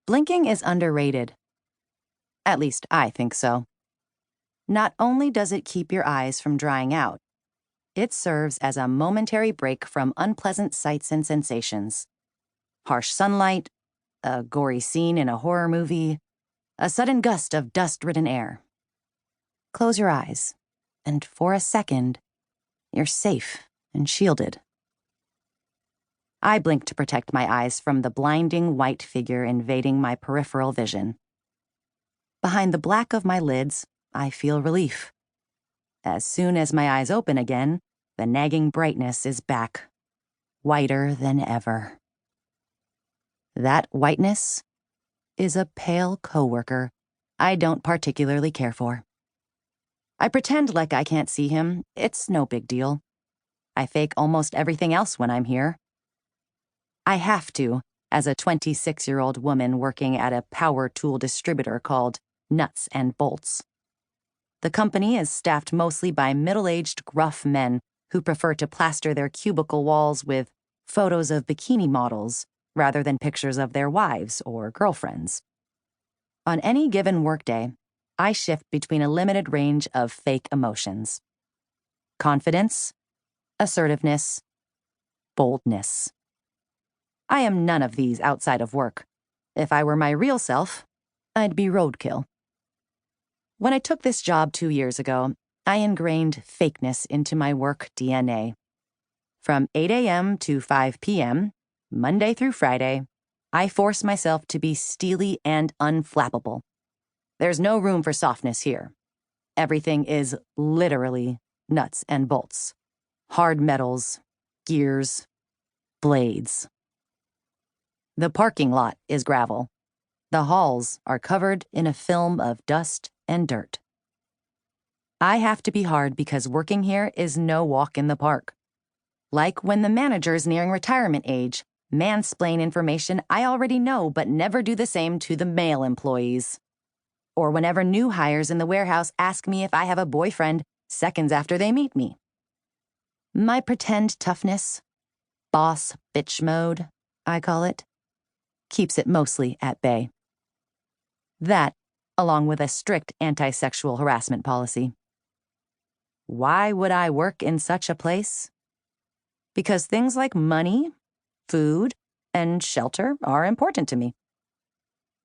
Blinking is underrated. At least I think so. Not only does it keep your eyes from drying out, it serves as a momentary break from unpleasant sights and sensations. Harsh sunlight, a gory scene in a horror movie, a sudden gust of dust-ridden air. Close your eyes, and for a second, you're safe and shielded. I blink to protect my eyes from the blinding white figure invading my peripheral vision. Behind the black of my lids, I feel relief. As soon as my eyes open again, the nagging brightness is back, whiter than ever. That whiteness is a pale coworker I don't particularly care for. I pretend like I can't see him. It's no big deal. I fake almost everything else when I'm here. I have to, as a 26-year-old woman working at a power tool distributor called Nuts and Bolts. The company is staffed mostly by middle-aged gruff men who prefer to plaster their cubicle walls with photos of bikini models rather than pictures of their wives or girlfriends. On any given workday, I shift between a limited range of fake emotions. Confidence, assertiveness, boldness. I am none of these outside of work. If I were my real self, I'd be roadkill. When I took this job 2 years ago, I ingrained fakeness into my work DNA. From 8 a.m. to 5 p.m., Monday through Friday, I force myself to be steely and unflappable. There's no room for softness here. Everything is literally nuts and bolts. Hard metals, gears, blades. The parking lot is gravel. The halls are covered in a film of dust and dirt. I have to be hard because working here is no walk in the park. Like when the manager's nearing retirement age, mansplain information I already know but never do the same to the male employees. Or whenever new hires in the warehouse ask me if I have a boyfriend seconds after they meet me. My pretend toughness, boss bitch mode, I call it, keeps it mostly at bay. That, along with a strict anti-sexual harassment policy. Why would I work in such a place? Because things like money, food, and shelter are important to me.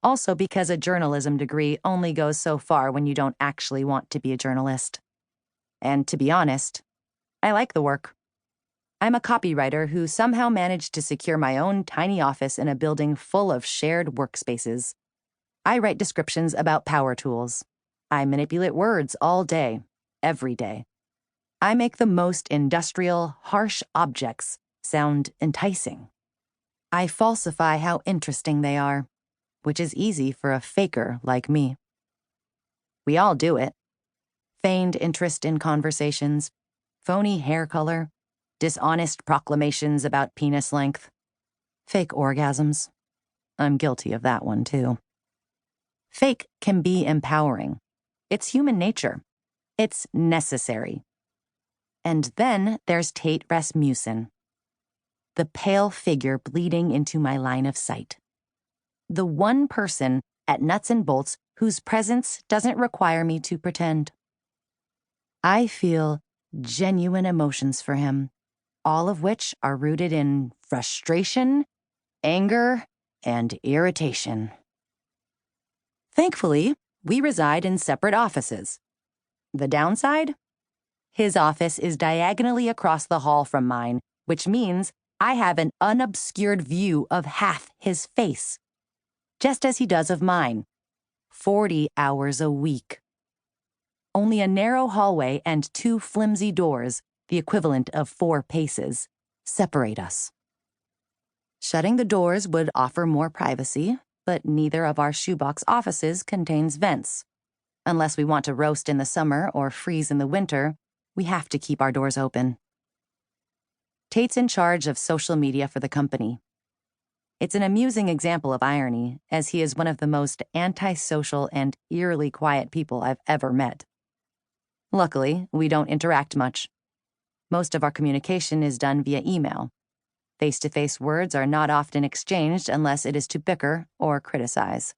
Also because a journalism degree only goes so far when you don't actually want to be a journalist. And to be honest, I like the work. I'm a copywriter who somehow managed to secure my own tiny office in a building full of shared workspaces. I write descriptions about power tools. I manipulate words all day, every day. I make the most industrial, harsh objects sound enticing. I falsify how interesting they are, which is easy for a faker like me. We all do it. Feigned interest in conversations, phony hair color, dishonest proclamations about penis length, fake orgasms. I'm guilty of that one too. Fake can be empowering. It's human nature. It's necessary. And then there's Tate Rasmussen, the pale figure bleeding into my line of sight. The one person at Nuts and Bolts whose presence doesn't require me to pretend. I feel genuine emotions for him, all of which are rooted in frustration, anger, and irritation. Thankfully, we reside in separate offices. The downside? His office is diagonally across the hall from mine, which means I have an unobscured view of half his face, just as he does of mine, 40 hours a week. Only a narrow hallway and 2 flimsy doors, the equivalent of 4 paces, separate us. Shutting the doors would offer more privacy, but neither of our shoebox offices contains vents. Unless we want to roast in the summer or freeze in the winter, we have to keep our doors open. Tate's in charge of social media for the company. It's an amusing example of irony, as he is one of the most antisocial and eerily quiet people I've ever met. Luckily, we don't interact much. Most of our communication is done via email. Face-to-face words are not often exchanged unless it is to bicker or criticize.